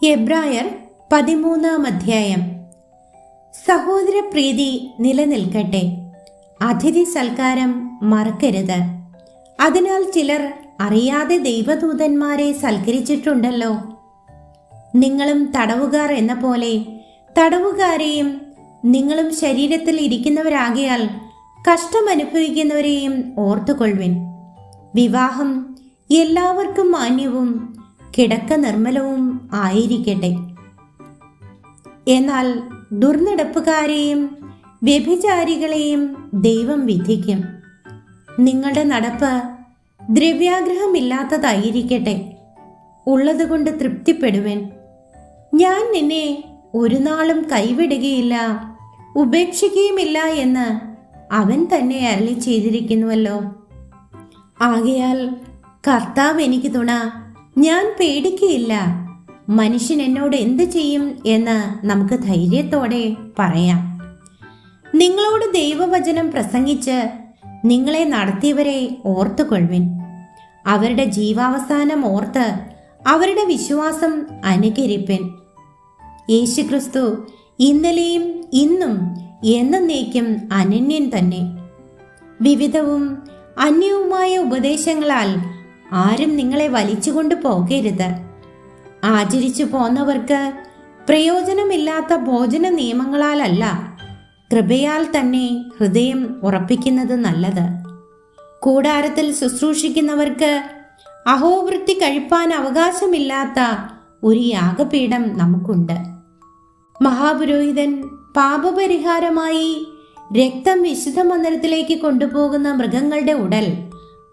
എബ്രായർ 13 സഹോദരപ്രീതി നിലനിൽക്കട്ടെ. അതിഥി സൽക്കാരം മറക്കരുത്. അതിനാൽ ചിലർ അറിയാതെ ദൈവദൂതന്മാരെ സൽക്കരിച്ചിട്ടുണ്ടല്ലോ. നിങ്ങളും തടവുകാർ എന്ന പോലെ തടവുകാരെയും നിങ്ങളും ശരീരത്തിൽ ഇരിക്കുന്നവരാകിയാൽ കഷ്ടമനുഭവിക്കുന്നവരെയും ഓർത്തുകൊള്ളുവിൻ. വിവാഹം എല്ലാവർക്കും മാന്യവും കിടക്ക നിർമ്മലവും ആയിരിക്കട്ടെ. എന്നാൽ ദുർനടപ്പുകാരെയും വ്യഭിചാരികളെയും ദൈവം വിധിക്കും. നിങ്ങളുടെ നടപ്പ് ദ്രവ്യാഗ്രഹമില്ലാത്തതായിരിക്കട്ടെ. ഉള്ളതുകൊണ്ട് തൃപ്തിപ്പെടുവൻ. ഞാൻ നിന്നെ ഒരു നാളും കൈവിടുകയില്ല, ഉപേക്ഷിക്കുകയുമില്ല എന്ന് അവൻ തന്നെ അരുളി ചെയ്തിരിക്കുന്നുവല്ലോ. ആകയാൽ കർത്താവ് എനിക്ക് തുണ, ഞാൻ പേടിക്കുകയില്ല. മനുഷ്യൻ എന്നോട് എന്ത് ചെയ്യും എന്ന് നമുക്ക് ധൈര്യത്തോടെ പറയാം. നിങ്ങളോട് ദൈവവചനം പ്രസംഗിച്ച് നിങ്ങളെ നടത്തിയവരെ ഓർത്തുകൊള്ളുവിൻ. അവരുടെ ജീവാവസാനം ഓർത്ത് അവരുടെ വിശ്വാസം അനുകരിപ്പിൻ. യേശുക്രിസ്തു ഇന്നലെയും ഇന്നും എന്നേക്കും അനന്യൻ തന്നെ. വിവിധവും അന്യവുമായ ഉപദേശങ്ങളാൽ ആരും നിങ്ങളെ വലിച്ചുകൊണ്ട് പോകരുത്. ആചരിച്ചു പോന്നവർക്ക് പ്രയോജനമില്ലാത്ത ഭോജന നിയമങ്ങളാലല്ല, കൃപയാൽ തന്നെ ഹൃദയം ഉറപ്പിക്കുന്നത് നല്ലത്. കൂടാരത്തിൽ ശുശ്രൂഷിക്കുന്നവർക്ക് അഹോവൃത്തി കഴിപ്പാൻ അവകാശമില്ലാത്ത ഒരു യാഗപീഠം നമുക്കുണ്ട്. മഹാപുരോഹിതൻ പാപപരിഹാരമായി രക്തം വിശുദ്ധ മന്ദിരത്തിലേക്ക് കൊണ്ടുപോകുന്ന മൃഗങ്ങളുടെ ഉടൽ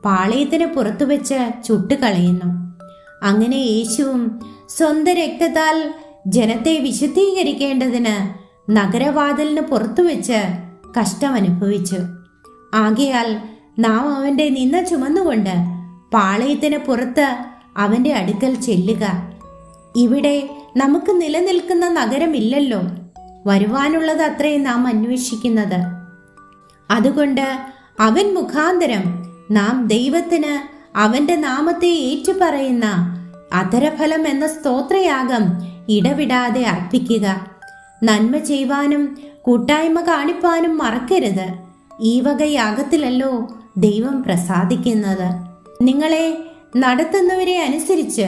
പാളയത്തിന് പുറത്തുവെച്ച് ചുട്ടുകളയുന്നു. അങ്ങനെ യേശുവും സ്വന്തം രക്തത്താൽ ജനത്തെ വിശുദ്ധീകരിക്കേണ്ടതിന് നഗരവാതിലിന് പുറത്തുവെച്ച് കഷ്ടമനുഭവിച്ചു. ആകയാൽ നാം അവന്റെ നിന്ന ചുമന്നുകൊണ്ട് പാളയത്തിന് പുറത്ത് അവന്റെ അടുക്കൽ ചെല്ലുക. ഇവിടെ നമുക്ക് നിലനിൽക്കുന്ന നഗരമില്ലല്ലോ, വരുവാനുള്ളത് അത്രയും നാം അന്വേഷിക്കുന്നത്. അതുകൊണ്ട് അവൻ മുഖാന്തരം നാം ദൈവത്തിന് അവന്റെ നാമത്തെ ഏറ്റുപറയുന്ന അധരഫലം എന്ന സ്തോത്രയാഗം ഇടവിടാതെ അർപ്പിക്കുക. നന്മ ചെയ്യുവാനും കൂട്ടായ്മ കാണിപ്പാനും മറക്കരുത്. ഈ വക യാഗത്തിലല്ലോ ദൈവം പ്രസാദിക്കുന്നത്. നിങ്ങളെ നടത്തുന്നവരെ അനുസരിച്ച്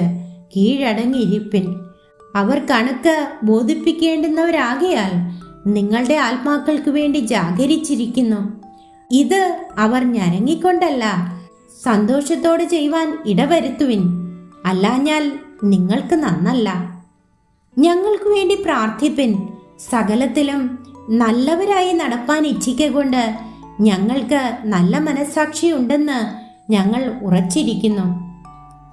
കീഴടങ്ങിയിരിപ്പിൻ. അവർ കണക്ക് ബോധിപ്പിക്കേണ്ടുന്നവരാകിയാൽ നിങ്ങളുടെ ആത്മാക്കൾക്ക് വേണ്ടി ജാഗരിച്ചിരിക്കുന്നു. ഇത് അവർ ഞരങ്ങിക്കൊണ്ടല്ല, സന്തോഷത്തോടെ ചെയ്യുവാൻ ഇടവരുത്തുവിൻ. അല്ലാഞ്ഞാൽ നിങ്ങൾക്ക് നന്നല്ല. ഞങ്ങൾക്ക് വേണ്ടി പ്രാർത്ഥിപ്പിൻ. സകലത്തിലും നല്ലവരായി നടപ്പാൻ ഇച്ഛിക്കൊണ്ട് ഞങ്ങൾക്ക് നല്ല മനസ്സാക്ഷിയുണ്ടെന്ന് ഞങ്ങൾ ഉറച്ചിരിക്കുന്നു.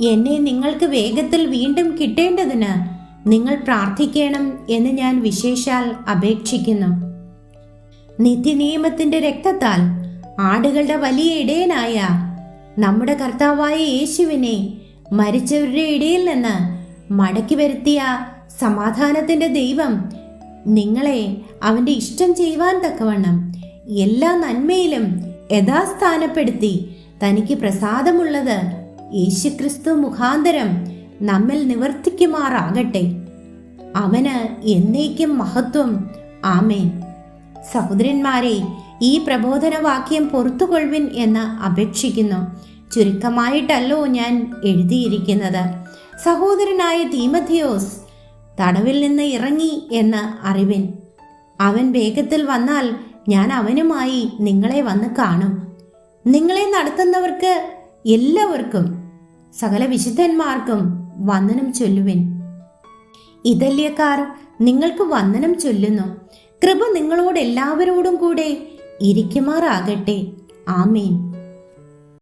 എന്നെ നിങ്ങൾക്ക് വേഗത്തിൽ വീണ്ടും കിട്ടേണ്ടതിന് നിങ്ങൾ പ്രാർത്ഥിക്കണം എന്ന് ഞാൻ വിശേഷാൽ അപേക്ഷിക്കുന്നു. നിത്യനിയമത്തിന്റെ രക്തത്താൽ ആടുകളുടെ വലിയ ഇടയനായ നമ്മുടെ കർത്താവായ യേശുവിനെ മരിച്ചവരുടെ ഇടയിൽ നിന്ന് മടക്കി വരുത്തിയ സമാധാനത്തിന്റെ ദൈവം നിങ്ങളെ അവന്റെ ഇഷ്ടം ചെയ്യുവാൻ തക്കവണ്ണം എല്ലാ നന്മയിലും യഥാസ്ഥാനപ്പെടുത്തി തനിക്ക് പ്രസാദമുള്ളത് യേശുക്രിസ്തു മുഖാന്തരം നമ്മിൽ നിവർത്തിക്കുമാറാകട്ടെ. അവന് എന്നേക്കും മഹത്വം. ആമേൻ. സഹോദരന്മാരെ, ഈ പ്രബോധനവാക്യം പൊറുത്തുകൊള്ളുവിൻ എന്ന് അപേക്ഷിക്കുന്നു. ചുരുക്കമായിട്ടല്ലോ ഞാൻ എഴുതിയിരിക്കുന്നത്. സഹോദരനായ തീമഥിയോസ് തടവിൽ നിന്ന് ഇറങ്ങി എന്ന് അറിവിൻ. അവൻ വേഗത്തിൽ വന്നാൽ ഞാൻ അവനുമായി നിങ്ങളെ വന്ന് കാണും. നിങ്ങളെ നടത്തുന്നവർക്ക് എല്ലാവർക്കും സകല വിശുദ്ധന്മാർക്കും വന്ദനം ചൊല്ലുവിൻ. ഇതല്യക്കാർ നിങ്ങൾക്ക് വന്ദനം ചൊല്ലുന്നു. കൃപ നിങ്ങളോട് എല്ലാവരോടും കൂടെ ഇരിക്കുമാറാകട്ടെ. ആമേൻ.